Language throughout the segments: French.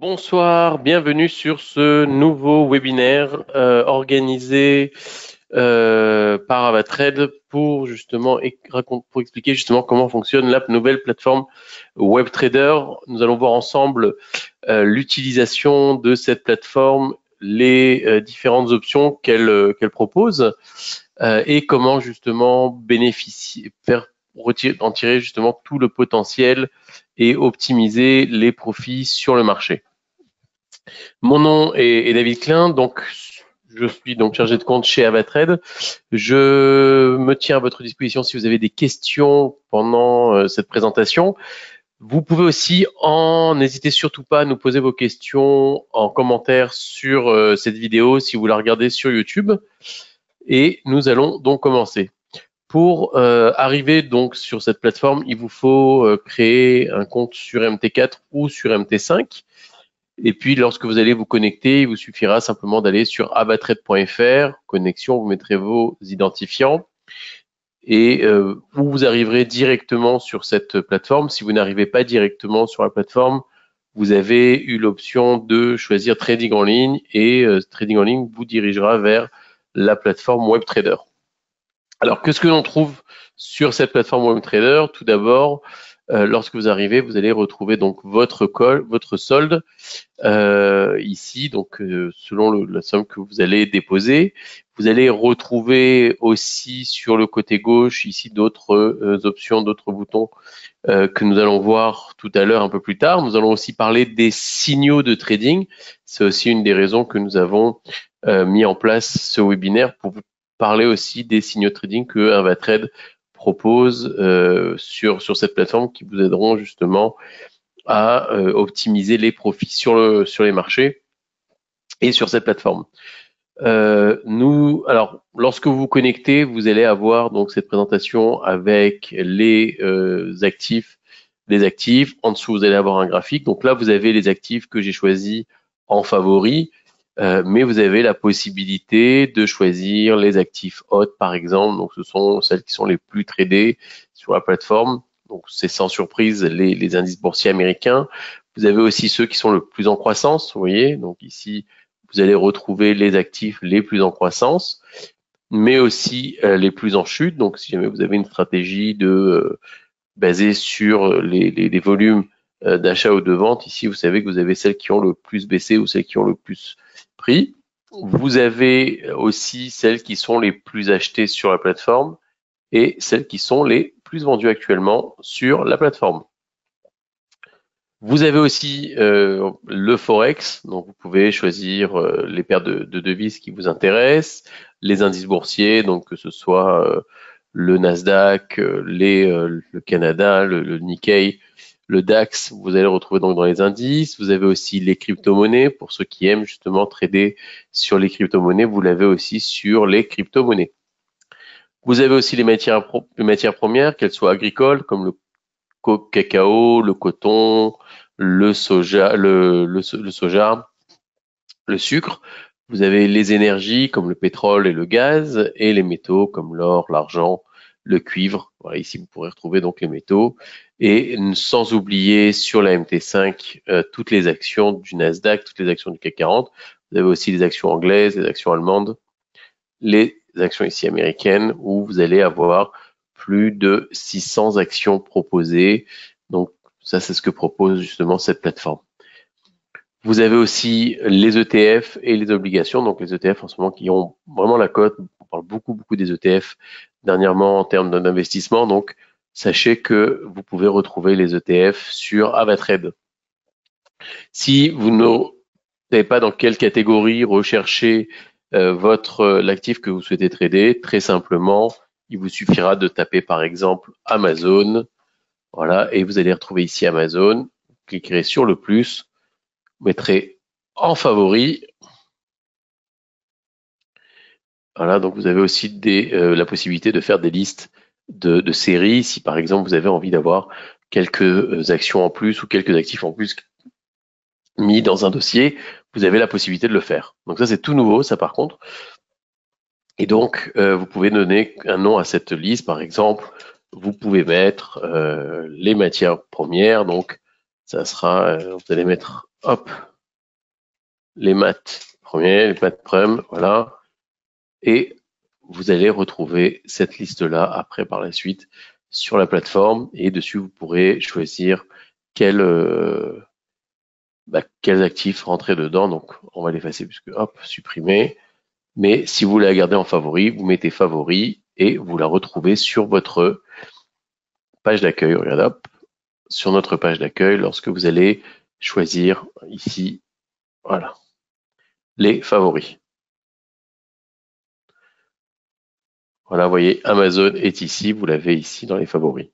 Bonsoir, bienvenue sur ce nouveau webinaire organisé par Avatrade pour justement pour expliquer justement comment fonctionne la nouvelle plateforme WebTrader. Nous allons voir ensemble l'utilisation de cette plateforme, les différentes options qu'elle propose et comment justement bénéficier, en tirer justement tout le potentiel et optimiser les profits sur le marché. Mon nom est David Klein, donc je suis donc chargé de compte chez Avatrade. Je me tiens à votre disposition si vous avez des questions pendant cette présentation. Vous pouvez aussi, n'hésitez surtout pas à nous poser vos questions en commentaire sur cette vidéo si vous la regardez sur YouTube. Et nous allons donc commencer. Pour arriver donc sur cette plateforme, il vous faut créer un compte sur MT4 ou sur MT5. Et puis, lorsque vous allez vous connecter, il vous suffira simplement d'aller sur avatrade.fr, connexion, vous mettrez vos identifiants et vous arriverez directement sur cette plateforme. Si vous n'arrivez pas directement sur la plateforme, vous avez eu l'option de choisir Trading en ligne et Trading en ligne vous dirigera vers la plateforme WebTrader. Alors, qu'est-ce que l'on trouve sur cette plateforme WebTrader? Tout d'abord, lorsque vous arrivez, vous allez retrouver donc votre solde ici, donc selon la somme que vous allez déposer. Vous allez retrouver aussi sur le côté gauche ici d'autres options, d'autres boutons que nous allons voir tout à l'heure un peu plus tard. Nous allons aussi parler des signaux de trading. C'est aussi une des raisons que nous avons mis en place ce webinaire pour vous parler aussi des signaux de trading que Avatrade propose sur cette plateforme qui vous aideront justement à optimiser les profits sur les marchés et sur cette plateforme. Alors, lorsque vous vous connectez, vous allez avoir donc cette présentation avec les actifs. En dessous, vous allez avoir un graphique. Donc là, vous avez les actifs que j'ai choisis en favori, mais vous avez la possibilité de choisir les actifs hot, par exemple. Donc, ce sont celles qui sont les plus tradées sur la plateforme. Donc, c'est sans surprise les indices boursiers américains. Vous avez aussi ceux qui sont le plus en croissance, vous voyez. Donc ici, vous allez retrouver les actifs les plus en croissance, mais aussi les plus en chute. Donc, si jamais vous avez une stratégie basée sur les volumes d'achat ou de vente, ici, vous savez que vous avez celles qui ont le plus baissé ou celles qui ont le plus pris. Vous avez aussi celles qui sont les plus achetées sur la plateforme et celles qui sont les plus vendues actuellement sur la plateforme. Vous avez aussi le Forex, donc vous pouvez choisir les paires de devises qui vous intéressent, les indices boursiers, donc que ce soit le Nasdaq, le Canada, le Nikkei, le DAX, vous allez le retrouver donc dans les indices. Vous avez aussi les crypto-monnaies, pour ceux qui aiment justement trader sur les crypto-monnaies, vous l'avez aussi sur les crypto-monnaies. Vous avez aussi les matières premières, qu'elles soient agricoles, comme le cacao, le coton, le soja, le sucre. Vous avez les énergies comme le pétrole et le gaz et les métaux comme l'or, l'argent, le cuivre. Voilà, ici vous pourrez retrouver donc les métaux et sans oublier sur la MT5 toutes les actions du Nasdaq, toutes les actions du CAC 40. Vous avez aussi les actions anglaises, les actions allemandes, les actions ici américaines où vous allez avoir plus de 600 actions proposées. Donc, ça, c'est ce que propose justement cette plateforme. Vous avez aussi les ETF et les obligations. Donc, les ETF en ce moment qui ont vraiment la cote. On parle beaucoup des ETF dernièrement en termes d'investissement. Donc, sachez que vous pouvez retrouver les ETF sur Avatrade. Si vous ne savez pas dans quelle catégorie rechercher l'actif que vous souhaitez trader, très simplement, il vous suffira de taper par exemple Amazon, voilà, et vous allez retrouver ici Amazon. Vous cliquerez sur le plus, vous mettrez en favori. Voilà, donc vous avez aussi la possibilité de faire des listes de séries. Si par exemple vous avez envie d'avoir quelques actions en plus ou quelques actifs en plus mis dans un dossier, vous avez la possibilité de le faire. Donc ça, c'est tout nouveau, ça par contre. Et donc, vous pouvez donner un nom à cette liste. Par exemple, vous pouvez mettre les matières premières. Donc, ça sera, vous allez mettre, hop, les maths premiers, les maths prem, voilà. Et vous allez retrouver cette liste-là après par la suite sur la plateforme et dessus vous pourrez choisir quels actifs rentrer dedans. Donc on va l'effacer puisque hop, supprimer. Mais si vous voulez la garder en favori, vous mettez favori et vous la retrouvez sur votre page d'accueil. Regardez, hop, sur notre page d'accueil lorsque vous allez choisir ici, voilà, les favoris. Voilà, vous voyez, Amazon est ici, vous l'avez ici dans les favoris.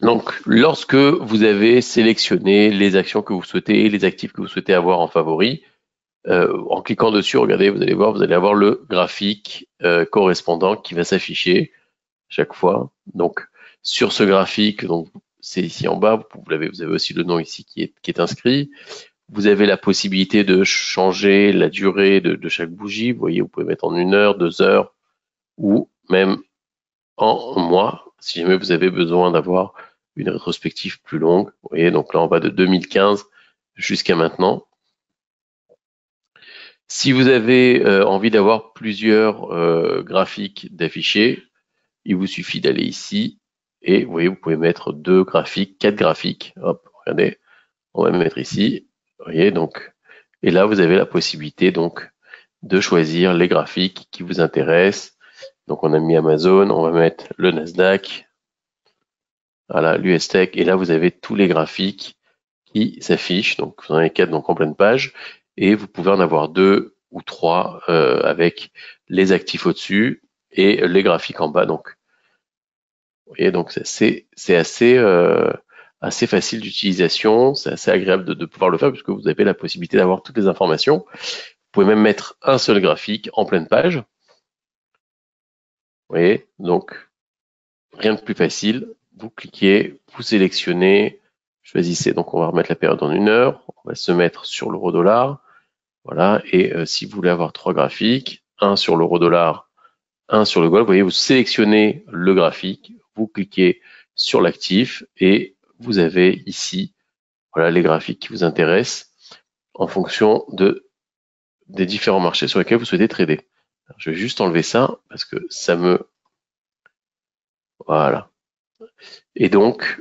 Donc, lorsque vous avez sélectionné les actions que vous souhaitez et les actifs que vous souhaitez avoir en favoris, en cliquant dessus, regardez, vous allez voir, vous allez avoir le graphique correspondant qui va s'afficher chaque fois. Donc, sur ce graphique, donc c'est ici en bas, vous avez aussi le nom ici qui est inscrit. Vous avez la possibilité de changer la durée de chaque bougie. Vous voyez, vous pouvez mettre en 1 heure, 2 heures ou même en mois, si jamais vous avez besoin d'avoir une rétrospective plus longue. Vous voyez, donc là, on va de 2015 jusqu'à maintenant. Si vous avez envie d'avoir plusieurs graphiques d'afficher, il vous suffit d'aller ici et vous voyez, vous pouvez mettre 2 graphiques, 4 graphiques. Hop, regardez, on va mettre ici. Vous voyez, donc, et là, vous avez la possibilité donc de choisir les graphiques qui vous intéressent. Donc, on a mis Amazon, on va mettre le Nasdaq, voilà, l'US Tech, et là, vous avez tous les graphiques qui s'affichent. Donc, vous en avez 4 donc en pleine page, et vous pouvez en avoir 2 ou 3 avec les actifs au-dessus et les graphiques en bas. Donc, vous voyez, donc c'est assez facile d'utilisation, c'est assez agréable de pouvoir le faire puisque vous avez la possibilité d'avoir toutes les informations. Vous pouvez même mettre un seul graphique en pleine page. Vous voyez, donc rien de plus facile. Vous cliquez, vous sélectionnez, choisissez. Donc on va remettre la période en 1 heure. On va se mettre sur l'euro-dollar. Voilà. Et si vous voulez avoir 3 graphiques, un sur l'euro-dollar, un sur le gold, vous voyez, vous sélectionnez le graphique, vous cliquez sur l'actif et vous avez ici, voilà, les graphiques qui vous intéressent en fonction des différents marchés sur lesquels vous souhaitez trader. Alors, je vais juste enlever ça parce que ça me... Voilà. Et donc,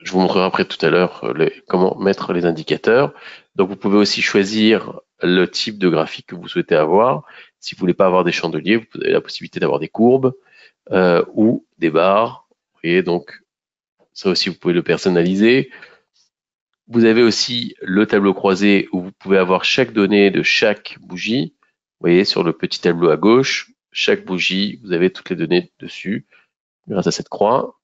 je vous montrerai après tout à l'heure comment mettre les indicateurs. Donc, vous pouvez aussi choisir le type de graphique que vous souhaitez avoir. Si vous voulez pas avoir des chandeliers, vous avez la possibilité d'avoir des courbes ou des barres. Vous voyez, donc ça aussi, vous pouvez le personnaliser. Vous avez aussi le tableau croisé où vous pouvez avoir chaque donnée de chaque bougie. Vous voyez, sur le petit tableau à gauche, chaque bougie, vous avez toutes les données dessus grâce à cette croix.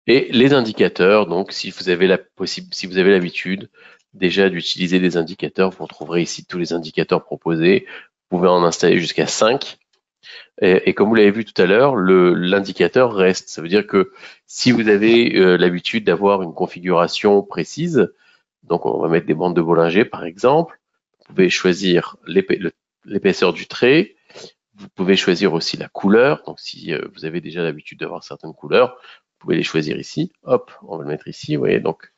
Et les indicateurs, donc si vous avez l'habitude déjà d'utiliser des indicateurs, vous retrouverez ici tous les indicateurs proposés. Vous pouvez en installer jusqu'à 5. Et comme vous l'avez vu tout à l'heure, l'indicateur reste. Ça veut dire que si vous avez l'habitude d'avoir une configuration précise, donc on va mettre des bandes de Bollinger par exemple, vous pouvez choisir l'épaisseur du trait, vous pouvez choisir aussi la couleur. Donc si vous avez déjà l'habitude d'avoir certaines couleurs, vous pouvez les choisir ici. Hop, on va le mettre ici. Vous voyez, donc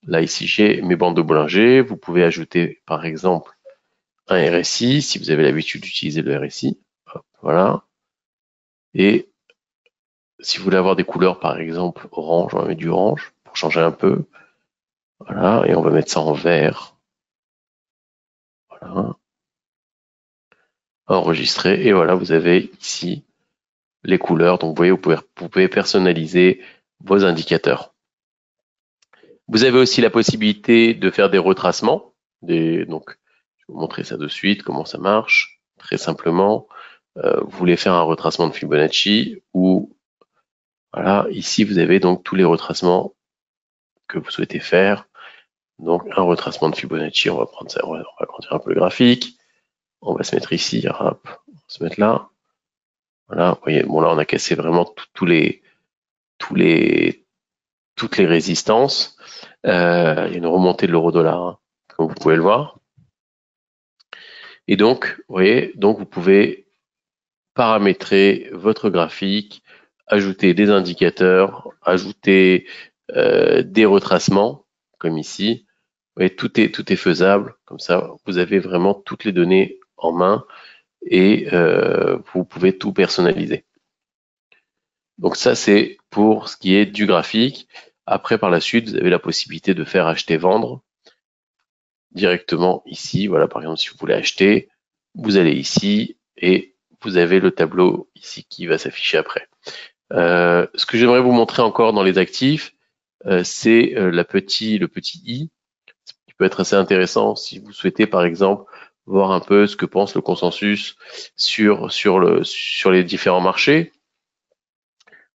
là ici j'ai mes bandes de Bollinger. Vous pouvez ajouter par exemple un RSI si vous avez l'habitude d'utiliser le RSI. Hop, voilà. Et si vous voulez avoir des couleurs, par exemple, orange, on va mettre du orange pour changer un peu. Voilà, et on va mettre ça en vert. Voilà. Enregistrer, et voilà, vous avez ici les couleurs. Donc, vous voyez, vous pouvez personnaliser vos indicateurs. Vous avez aussi la possibilité de faire des retracements. Donc, je vais vous montrer ça de suite, comment ça marche. Très simplement, vous voulez faire un retracement de Fibonacci ou voilà, ici vous avez donc tous les retracements que vous souhaitez faire. Donc un retracement de Fibonacci, on va prendre ça, on va agrandir un peu le graphique. On va se mettre ici, hop, on va se mettre là. Voilà, vous voyez, bon là on a cassé vraiment toutes les résistances. Il y a une remontée de l'euro-dollar, hein, comme vous pouvez le voir. Et donc, vous voyez, donc vous pouvez paramétrer votre graphique, ajouter des indicateurs, ajouter des retracements, comme ici. Vous voyez, tout est faisable. Comme ça, vous avez vraiment toutes les données en main et vous pouvez tout personnaliser. Donc ça, c'est pour ce qui est du graphique. Après, par la suite, vous avez la possibilité de faire acheter-vendre directement ici. Voilà, par exemple, si vous voulez acheter, vous allez ici et vous avez le tableau ici qui va s'afficher après. Ce que j'aimerais vous montrer encore dans les actifs, c'est le petit i, qui peut être assez intéressant si vous souhaitez, par exemple, voir un peu ce que pense le consensus sur les différents marchés.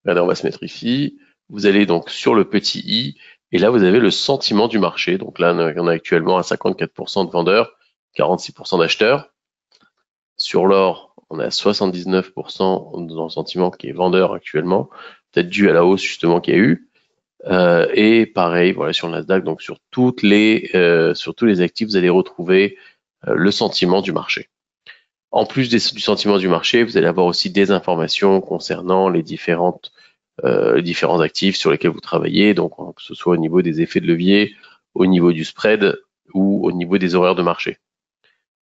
Regardez, on va se mettre ici. Vous allez donc sur le petit i, et là, vous avez le sentiment du marché. Donc là, on est actuellement à 54% de vendeurs, 46% d'acheteurs. Sur l'or, on est à 79% dans le sentiment qui est vendeur actuellement, peut-être dû à la hausse justement qu'il y a eu. Et pareil, voilà, sur le Nasdaq, donc sur tous les actifs, vous allez retrouver le sentiment du marché. En plus du sentiment du marché, vous allez avoir aussi des informations concernant les différents actifs sur lesquels vous travaillés, donc que ce soit au niveau des effets de levier, au niveau du spread ou au niveau des horaires de marché.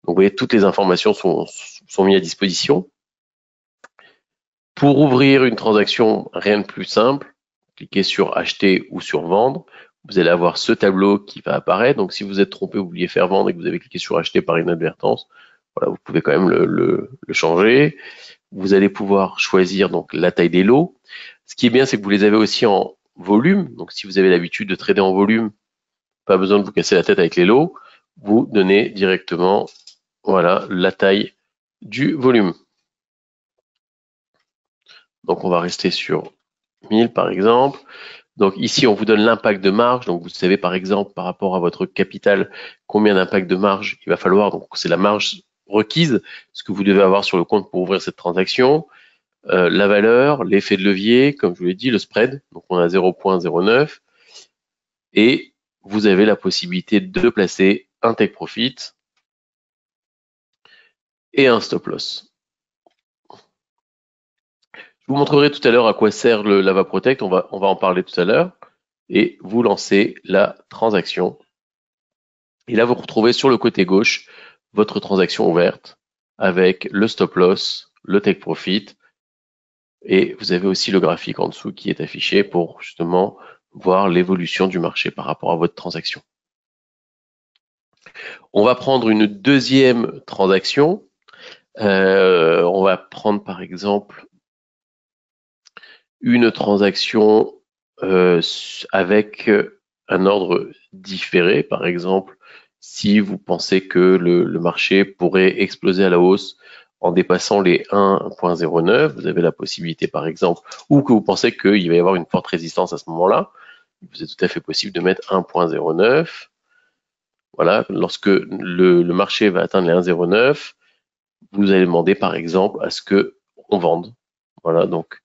Donc vous voyez, toutes les informations sont mises à disposition. Pour ouvrir une transaction, rien de plus simple, cliquez sur acheter ou sur vendre. Vous allez avoir ce tableau qui va apparaître. Donc si vous êtes trompé, vous vouliez faire vendre et que vous avez cliqué sur acheter par inadvertance, voilà, vous pouvez quand même le changer. Vous allez pouvoir choisir donc la taille des lots. Ce qui est bien, c'est que vous les avez aussi en volume. Donc si vous avez l'habitude de trader en volume, pas besoin de vous casser la tête avec les lots. Vous donnez directement, voilà, la taille du volume. Donc on va rester sur 1000 par exemple. Donc ici, on vous donne l'impact de marge. Donc vous savez par exemple par rapport à votre capital combien d'impact de marge il va falloir. Donc c'est la marge requise, ce que vous devez avoir sur le compte pour ouvrir cette transaction. La valeur, l'effet de levier, comme je vous l'ai dit, le spread. Donc on a 0.09 et vous avez la possibilité de placer un take profit et un stop loss. Je vous montrerai tout à l'heure à quoi sert le Lava Protect, on va en parler tout à l'heure, et vous lancez la transaction. Et là, vous retrouvez sur le côté gauche votre transaction ouverte avec le stop loss, le take profit, et vous avez aussi le graphique en dessous qui est affiché pour justement voir l'évolution du marché par rapport à votre transaction. On va prendre une deuxième transaction. On va prendre par exemple une transaction avec un ordre différé. Par exemple, si vous pensez que le marché pourrait exploser à la hausse en dépassant les 1.09, vous avez la possibilité par exemple, ou que vous pensez qu'il va y avoir une forte résistance à ce moment-là, vous êtes tout à fait possible de mettre 1.09. Voilà, lorsque le marché va atteindre les 1.09, vous allez demander par exemple à ce que on vende. Voilà, donc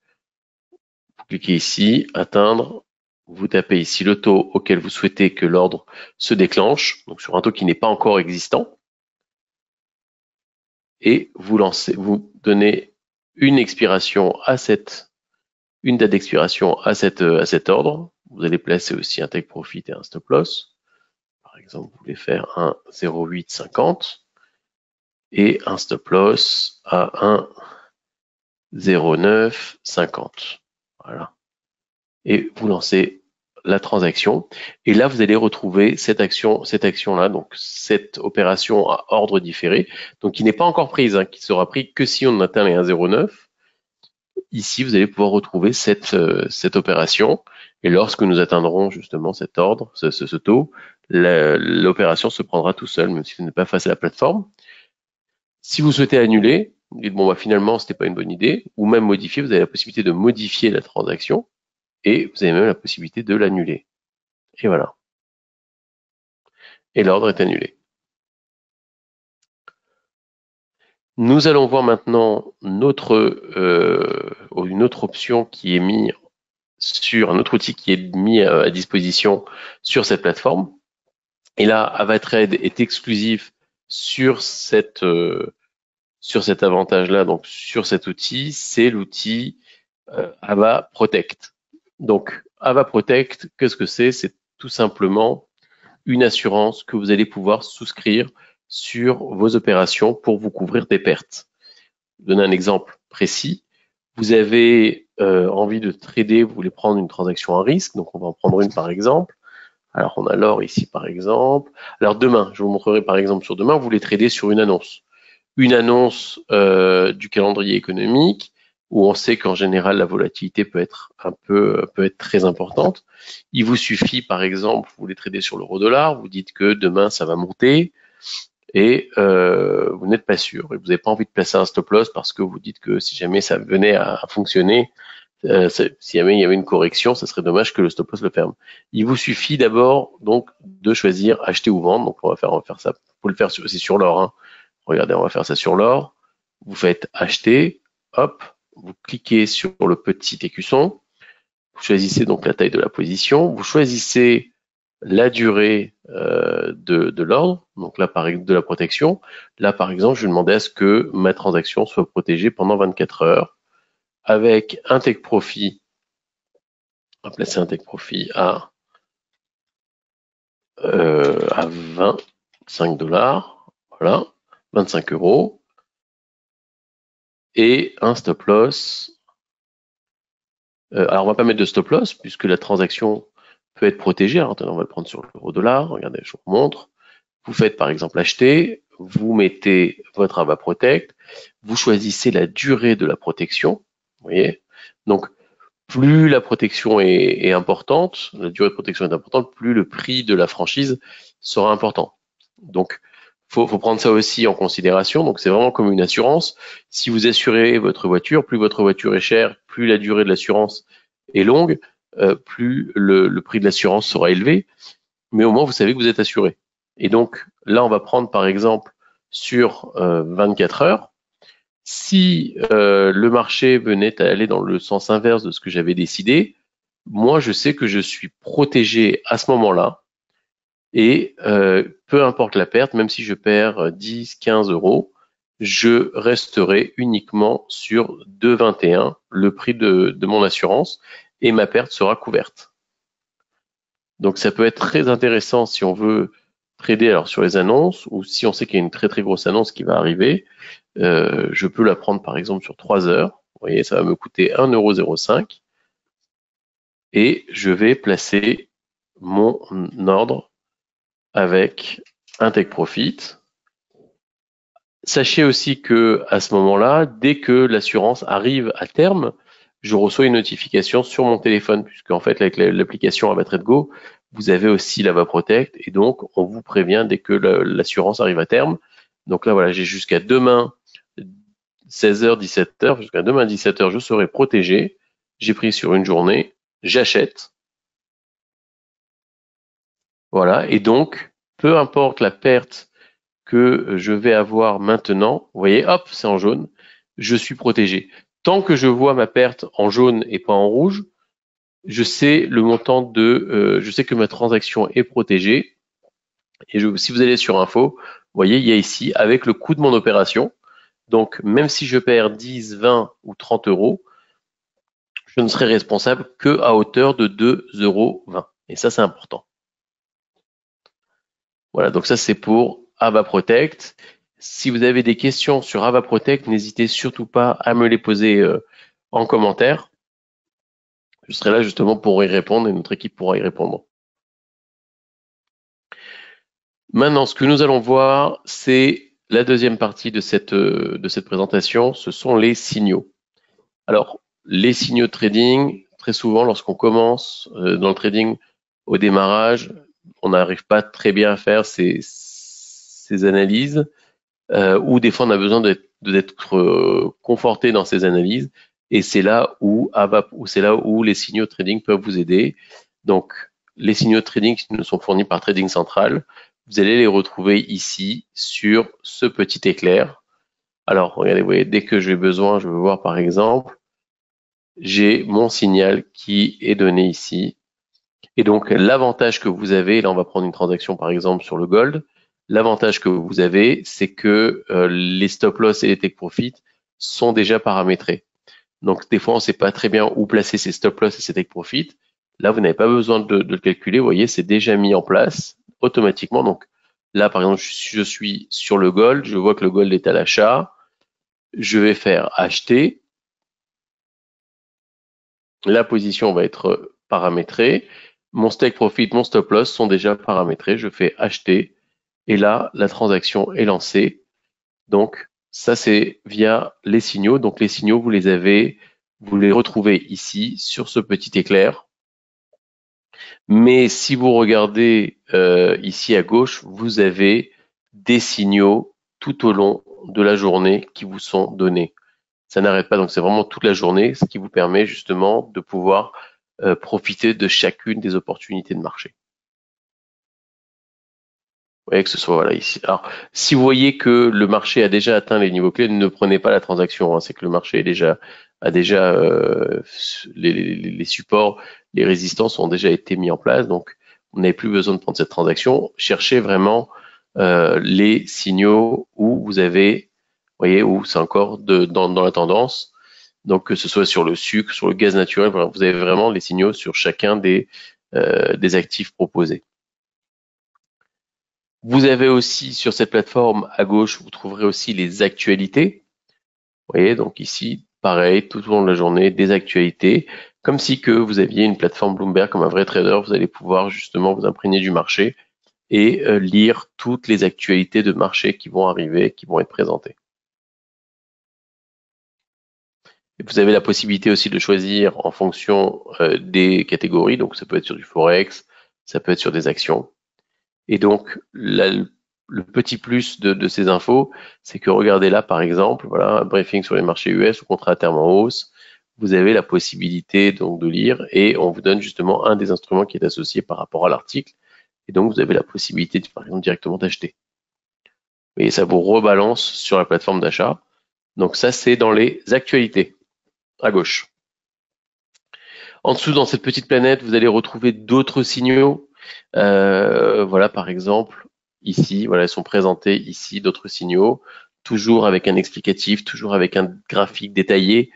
vous cliquez ici, atteindre, vous tapez ici le taux auquel vous souhaitez que l'ordre se déclenche, donc sur un taux qui n'est pas encore existant, et vous lancez, vous donnez une expiration à une date d'expiration à cet ordre. Vous allez placer aussi un take profit et un stop loss. Par exemple, vous voulez faire un 0,850 et un stop loss à un 0,950. Voilà. Et vous lancez la transaction. Et là, vous allez retrouver cette action-là, donc cette opération à ordre différé, donc qui n'est pas encore prise, hein, qui sera prise que si on atteint les 1,09. Ici, vous allez pouvoir retrouver cette opération. Et lorsque nous atteindrons justement cet ordre, ce taux, l'opération se prendra tout seul, même si vous n'êtes pas face à la plateforme. Si vous souhaitez annuler, vous dites bon bah finalement c'était pas une bonne idée, ou même modifier, vous avez la possibilité de modifier la transaction et vous avez même la possibilité de l'annuler. Et voilà. Et l'ordre est annulé. Nous allons voir maintenant une autre option qui est mise sur un autre outil qui est mis à disposition sur cette plateforme. Et là, Avatrade est exclusif sur cet avantage-là, donc sur cet outil, c'est l'outil Ava Protect. Donc, Ava Protect, qu'est-ce que c'est? C'est tout simplement une assurance que vous allez pouvoir souscrire sur vos opérations pour vous couvrir des pertes. Je vais donner un exemple précis. Vous avez envie de trader, vous voulez prendre une transaction à risque, donc on va en prendre une par exemple. Alors on a l'or ici par exemple. Alors demain, je vous montrerai par exemple sur demain, vous voulez trader sur une annonce. Une annonce du calendrier économique où on sait qu'en général la volatilité peut être très importante. Il vous suffit par exemple, vous voulez trader sur l'euro-dollar, vous dites que demain ça va monter et vous n'êtes pas sûr et vous n'avez pas envie de placer un stop loss parce que vous dites que si jamais ça venait à fonctionner, si jamais il y avait une correction, ça serait dommage que le stop loss le ferme. Il vous suffit d'abord donc de choisir acheter ou vendre. Donc on va faire ça. Vous pouvez le faire aussi sur l'or. Hein. Regardez, on va faire ça sur l'or. Vous faites acheter, hop, vous cliquez sur le petit écusson. Vous choisissez donc la taille de la position. Vous choisissez la durée de l'ordre. Donc là, de la protection. Là, par exemple, je vais demander à ce que ma transaction soit protégée pendant 24 heures. Avec un take profit, on va placer un take profit à 25 $, voilà, 25 €, et un stop loss. Alors on va pas mettre de stop loss puisque la transaction peut être protégée. Alors on va le prendre sur l'euro-dollar. Regardez, je vous montre. Vous faites par exemple acheter, vous mettez votre AVA Protect, vous choisissez la durée de la protection. Vous voyez, donc plus la protection est importante, la durée de protection est importante, plus le prix de la franchise sera important. Donc, faut prendre ça aussi en considération. Donc, c'est vraiment comme une assurance. Si vous assurez votre voiture, plus votre voiture est chère, plus la durée de l'assurance est longue, plus le prix de l'assurance sera élevé. Mais au moins, vous savez que vous êtes assuré. Et donc, là, on va prendre par exemple sur 24 heures. Si le marché venait à aller dans le sens inverse de ce que j'avais décidé, moi je sais que je suis protégé à ce moment-là et peu importe la perte, même si je perds 10, 15 €, je resterai uniquement sur 2,21, le prix de mon assurance, et ma perte sera couverte. Donc ça peut être très intéressant si on veut trader alors sur les annonces ou si on sait qu'il y a une très très grosse annonce qui va arriver. Je peux la prendre par exemple sur 3 heures. Vous voyez, ça va me coûter 1,05 € et je vais placer mon ordre avec un take profit. Sachez aussi que à ce moment-là, dès que l'assurance arrive à terme, je reçois une notification sur mon téléphone puisque en fait avec l'application AvaTradeGo, vous avez aussi l'Ava Protect et donc on vous prévient dès que l'assurance arrive à terme. Donc là voilà, j'ai jusqu'à demain 16h, 17h, jusqu'à demain 17h, je serai protégé. J'ai pris sur une journée, j'achète. Voilà, et donc, peu importe la perte que je vais avoir maintenant, vous voyez, hop, c'est en jaune, je suis protégé. Tant que je vois ma perte en jaune et pas en rouge, je sais le montant je sais que ma transaction est protégée. Et si vous allez sur info, vous voyez, il y a ici, avec le coût de mon opération, donc même si je perds 10, 20 ou 30 €, je ne serai responsable que à hauteur de 2,20 €. Et ça, c'est important. Voilà, donc ça, c'est pour Ava Protect. Si vous avez des questions sur Ava Protect, n'hésitez surtout pas à me les poser en commentaire. Je serai là justement pour y répondre et notre équipe pourra y répondre. Maintenant, ce que nous allons voir, c'est la deuxième partie de cette présentation. Ce sont les signaux. Alors, les signaux de trading, très souvent, lorsqu'on commence dans le trading au démarrage, on n'arrive pas très bien à faire ces analyses, ou des fois on a besoin d'être conforté dans ces analyses, et c'est là où les signaux de trading peuvent vous aider. Donc, les signaux de trading qui nous sont fournis par Trading Central, vous allez les retrouver ici sur ce petit éclair. Alors, regardez, vous voyez, dès que j'ai besoin, je veux voir par exemple, j'ai mon signal qui est donné ici. Et donc, l'avantage que vous avez, là on va prendre une transaction par exemple sur le gold, l'avantage que vous avez, c'est que les stop loss et les take profit sont déjà paramétrés. Donc, des fois, on ne sait pas très bien où placer ces stop loss et ces take profit. Là, vous n'avez pas besoin de le calculer. Vous voyez, c'est déjà mis en place automatiquement. Donc là, par exemple, je suis sur le gold. Je vois que le gold est à l'achat. Je vais faire acheter. La position va être paramétrée. Mon stake profit, mon stop loss sont déjà paramétrés. Je fais acheter. Et là, la transaction est lancée. Donc, ça, c'est via les signaux. Donc, les signaux, vous les retrouvez ici, sur ce petit éclair. Mais si vous regardez ici à gauche, vous avez des signaux tout au long de la journée qui vous sont donnés. Ça n'arrête pas, donc c'est vraiment toute la journée, ce qui vous permet justement de pouvoir profiter de chacune des opportunités de marché. Vous voyez que ce soit voilà ici. Alors, si vous voyez que le marché a déjà atteint les niveaux clés, ne prenez pas la transaction. Hein, c'est que le marché a déjà les supports, les résistances ont déjà été mis en place. Donc, vous n'avez plus besoin de prendre cette transaction. Cherchez vraiment les signaux où vous avez, vous voyez, où c'est encore dans la tendance. Donc, que ce soit sur le sucre, sur le gaz naturel, voilà, vous avez vraiment les signaux sur chacun des actifs proposés. Vous avez aussi sur cette plateforme à gauche, vous trouverez aussi les actualités. Vous voyez, donc ici, pareil, tout au long de la journée, des actualités, comme si que vous aviez une plateforme Bloomberg comme un vrai trader, vous allez pouvoir justement vous imprégner du marché et lire toutes les actualités de marché qui vont arriver, qui vont être présentées. Et vous avez la possibilité aussi de choisir en fonction des catégories, donc ça peut être sur du forex, ça peut être sur des actions. Et donc, le petit plus de ces infos, c'est que regardez là, par exemple, voilà, un briefing sur les marchés US, au contrat à terme en hausse. Vous avez la possibilité donc de lire et on vous donne justement un des instruments qui est associé par rapport à l'article. Et donc, vous avez la possibilité, par exemple, directement d'acheter. Et ça vous rebalance sur la plateforme d'achat. Donc ça, c'est dans les actualités, à gauche. En dessous, dans cette petite planète, vous allez retrouver d'autres signaux. Voilà, par exemple, ici, voilà, ils sont présentés ici, d'autres signaux, toujours avec un explicatif, toujours avec un graphique détaillé.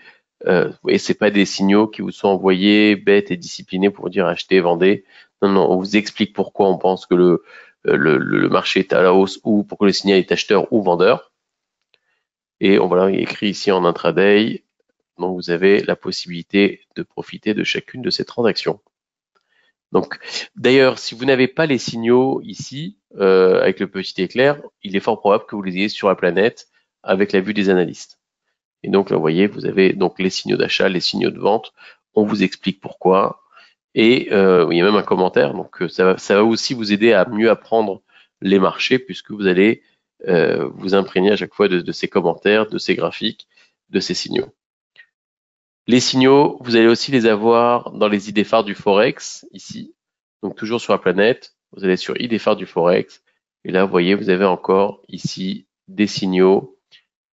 Vous voyez, c'est pas des signaux qui vous sont envoyés bêtes et disciplinés pour dire achetez, vendez. Non, non, on vous explique pourquoi on pense que le marché est à la hausse ou pourquoi le signal est acheteur ou vendeur. Et voilà, il est écrit ici en intraday. Donc, vous avez la possibilité de profiter de chacune de ces transactions. Donc, d'ailleurs, si vous n'avez pas les signaux ici, avec le petit éclair, il est fort probable que vous les ayez sur la planète avec la vue des analystes. Et donc, là, vous voyez, vous avez donc les signaux d'achat, les signaux de vente. On vous explique pourquoi. Et il y a même un commentaire. Donc, ça va aussi vous aider à mieux apprendre les marchés puisque vous allez vous imprégner à chaque fois de ces commentaires, de ces graphiques, de ces signaux. Les signaux, vous allez aussi les avoir dans les idées phares du Forex, ici. Donc toujours sur la planète, vous allez sur idées phares du Forex. Et là, vous voyez, vous avez encore ici des signaux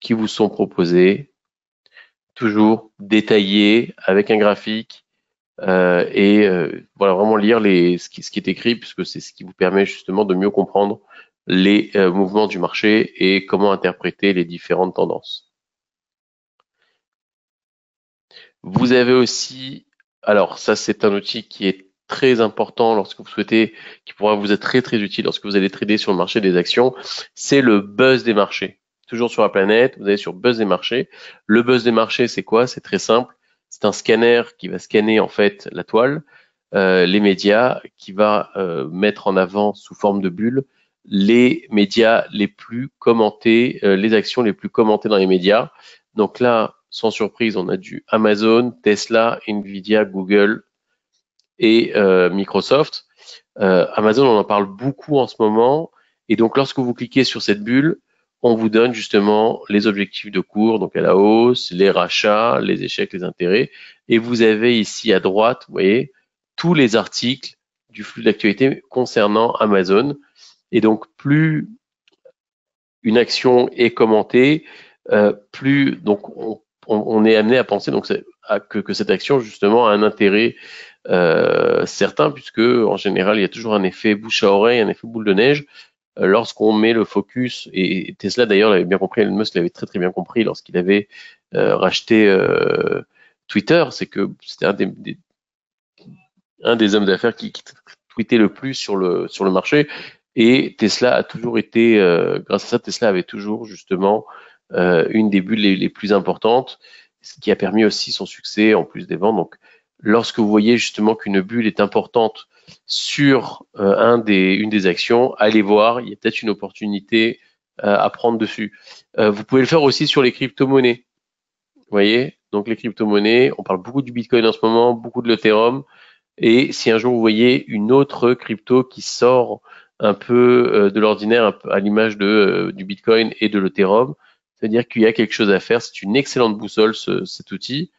qui vous sont proposés, toujours détaillés, avec un graphique. Voilà, vraiment lire ce qui est écrit, puisque c'est ce qui vous permet justement de mieux comprendre les mouvements du marché et comment interpréter les différentes tendances. Vous avez aussi, alors ça c'est un outil qui est très important lorsque vous souhaitez, qui pourra vous être très très utile lorsque vous allez trader sur le marché des actions, c'est le buzz des marchés. Toujours sur la planète, vous allez sur buzz des marchés. Le buzz des marchés, c'est quoi? C'est très simple. C'est un scanner qui va scanner en fait la toile, les médias, qui va mettre en avant sous forme de bulle les médias les plus commentés, les actions les plus commentées dans les médias. Donc là, sans surprise, on a du Amazon, Tesla, Nvidia, Google et Microsoft. Amazon, on en parle beaucoup en ce moment. Et donc, lorsque vous cliquez sur cette bulle, on vous donne justement les objectifs de cours, donc à la hausse, les rachats, les échecs, les intérêts. Et vous avez ici à droite, vous voyez, tous les articles du flux d'actualité concernant Amazon. Et donc, plus une action est commentée, plus donc on est amené à penser donc que cette action justement a un intérêt certain, puisque en général il y a toujours un effet bouche à oreille, un effet boule de neige lorsqu'on met le focus, et Tesla d'ailleurs l'avait bien compris, Elon Musk l'avait très très bien compris lorsqu'il avait racheté Twitter, c'est que c'était un des hommes d'affaires qui tweetait le plus sur le marché. Et Tesla a toujours été, grâce à ça, Tesla avait toujours justement une des bulles les plus importantes, ce qui a permis aussi son succès en plus des ventes. Donc, lorsque vous voyez justement qu'une bulle est importante sur une des actions, allez voir, il y a peut-être une opportunité à prendre dessus. Vous pouvez le faire aussi sur les crypto-monnaies. Vous voyez, donc les crypto-monnaies, on parle beaucoup du Bitcoin en ce moment, beaucoup de l'Ethereum. Et si un jour vous voyez une autre crypto qui sort un peu de l'ordinaire, à l'image du Bitcoin et de l'Ethereum, c'est-à-dire qu'il y a quelque chose à faire. C'est une excellente boussole, cet outil.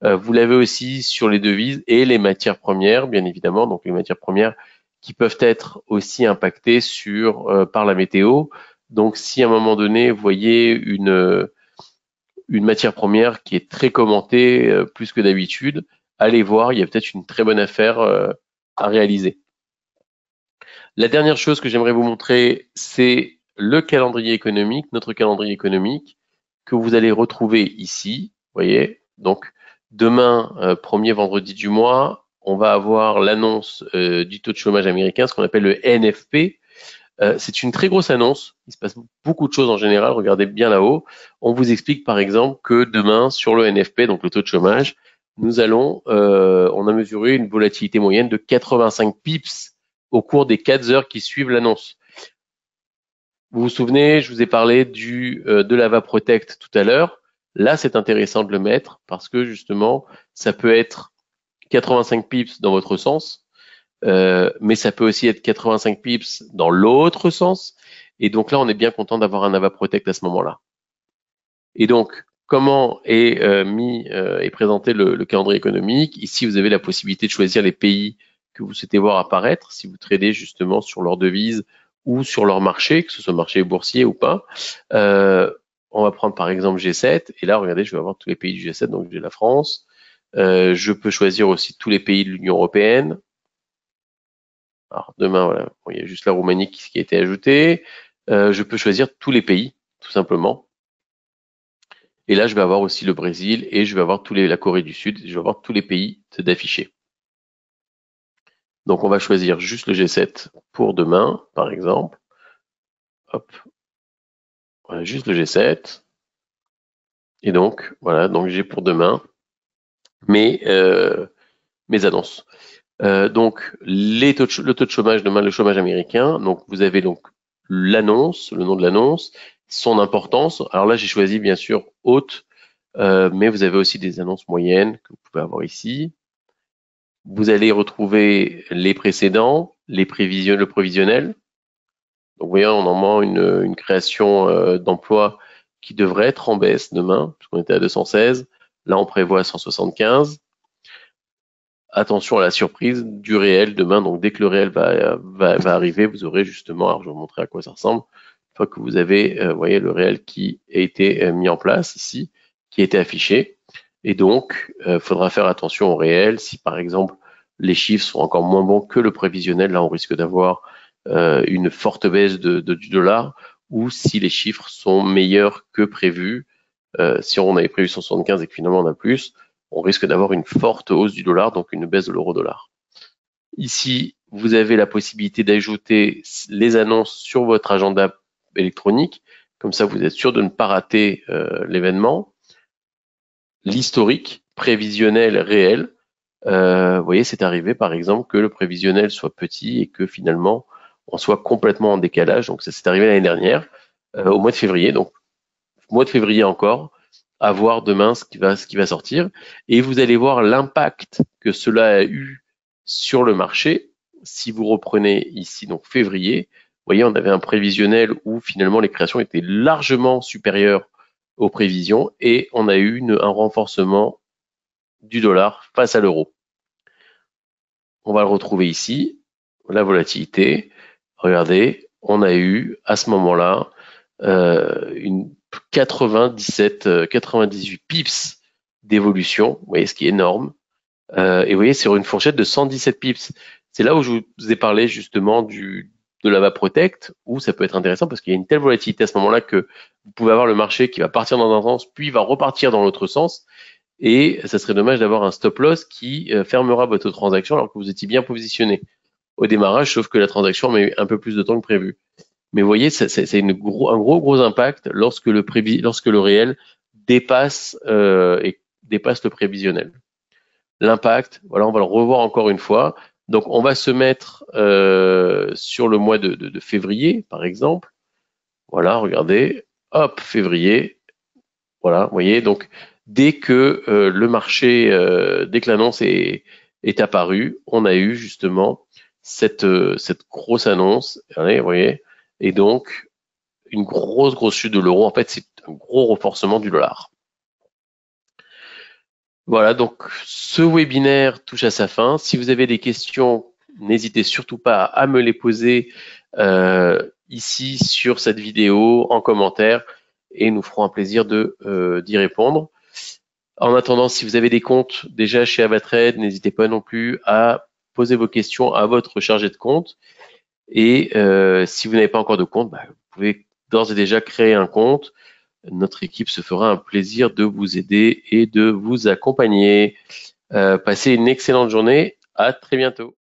Vous l'avez aussi sur les devises et les matières premières, bien évidemment. Donc les matières premières qui peuvent être aussi impactées par la météo. Donc si à un moment donné, vous voyez une matière première qui est très commentée, plus que d'habitude, allez voir, il y a peut-être une très bonne affaire à réaliser. La dernière chose que j'aimerais vous montrer, c'est le calendrier économique, notre calendrier économique, que vous allez retrouver ici. Vous voyez, donc demain, premier vendredi du mois, on va avoir l'annonce du taux de chômage américain, ce qu'on appelle le NFP. C'est une très grosse annonce. Il se passe beaucoup de choses en général. Regardez bien là-haut. On vous explique par exemple que demain, sur le NFP, donc le taux de chômage, on a mesuré une volatilité moyenne de 85 pips au cours des 4 heures qui suivent l'annonce. Vous vous souvenez, je vous ai parlé de l'AVA Protect tout à l'heure. Là, c'est intéressant de le mettre parce que justement, ça peut être 85 pips dans votre sens, mais ça peut aussi être 85 pips dans l'autre sens. Et donc là, on est bien content d'avoir un AVA Protect à ce moment-là. Et donc, comment est présenté le calendrier économique? Ici, vous avez la possibilité de choisir les pays que vous souhaitez voir apparaître si vous tradez justement sur leur devise ou sur leur marché, que ce soit marché boursier ou pas. On va prendre par exemple G7. Et là, regardez, je vais avoir tous les pays du G7. Donc, j'ai la France. Je peux choisir aussi tous les pays de l'Union européenne. Alors demain, voilà, bon, il y a juste la Roumanie qui a été ajoutée. Je peux choisir tous les pays, tout simplement. Et là, je vais avoir aussi le Brésil et je vais avoir la Corée du Sud. Je vais avoir tous les pays d'afficher. Donc, on va choisir juste le G7 pour demain, par exemple. Hop. Voilà, juste le G7. Et donc, voilà, donc j'ai pour demain mes annonces. Donc, le taux de chômage demain, le chômage américain. Donc, vous avez donc l'annonce, le nom de l'annonce, son importance. Alors là, j'ai choisi bien sûr haute, mais vous avez aussi des annonces moyennes que vous pouvez avoir ici. Vous allez retrouver les précédents, le prévisionnel. Donc, vous voyez, on en une création d'emplois qui devrait être en baisse demain, puisqu'on était à 216. Là, on prévoit 175. Attention à la surprise du réel demain. Donc, dès que le réel va arriver, vous aurez justement, alors je vais vous montrer à quoi ça ressemble, une fois que vous avez, voyez, le réel qui a été mis en place ici, qui a été affiché. Et donc, il faudra faire attention au réel. Si, par exemple, les chiffres sont encore moins bons que le prévisionnel, là, on risque d'avoir une forte baisse du dollar, ou si les chiffres sont meilleurs que prévu. Si on avait prévu 175 et que finalement on a plus, on risque d'avoir une forte hausse du dollar, donc une baisse de l'euro-dollar. Ici, vous avez la possibilité d'ajouter les annonces sur votre agenda électronique. Comme ça, vous êtes sûr de ne pas rater l'événement. L'historique, prévisionnel, réel. Vous voyez, c'est arrivé, par exemple, que le prévisionnel soit petit et que finalement, on soit complètement en décalage. Donc, ça s'est arrivé l'année dernière, au mois de février. Donc, mois de février encore, à voir demain ce qui va sortir. Et vous allez voir l'impact que cela a eu sur le marché. Si vous reprenez ici, donc février, vous voyez, on avait un prévisionnel où finalement les créations étaient largement supérieures aux prévisions et on a eu un renforcement du dollar face à l'euro. On va le retrouver ici, la volatilité. Regardez, on a eu à ce moment-là une 98 pips d'évolution, vous voyez, ce qui est énorme. Et vous voyez, sur une fourchette de 117 pips. C'est là où je vous ai parlé justement de l'AVA Protect, où ça peut être intéressant parce qu'il y a une telle volatilité à ce moment-là que vous pouvez avoir le marché qui va partir dans un sens, puis va repartir dans l'autre sens. et ça serait dommage d'avoir un stop loss qui fermera votre transaction alors que vous étiez bien positionné au démarrage, sauf que la transaction met un peu plus de temps que prévu. Mais vous voyez, c'est un gros impact lorsque le réel dépasse dépasse le prévisionnel. L'impact, voilà, on va le revoir encore une fois. Donc, on va se mettre sur le mois de février, par exemple. Voilà, regardez, hop, février. Voilà, vous voyez, donc dès que le marché, dès que l'annonce est apparue, on a eu justement cette grosse annonce, allez, vous voyez, et donc une grosse chute de l'euro. En fait, c'est un gros renforcement du dollar. Voilà, donc ce webinaire touche à sa fin. Si vous avez des questions, n'hésitez surtout pas à me les poser ici sur cette vidéo en commentaire et nous ferons un plaisir d'y répondre. En attendant, si vous avez des comptes déjà chez Avatrade, n'hésitez pas non plus à poser vos questions à votre chargé de compte. Et si vous n'avez pas encore de compte, vous pouvez d'ores et déjà créer un compte. Notre équipe se fera un plaisir de vous aider et de vous accompagner. Passez une excellente journée. À très bientôt.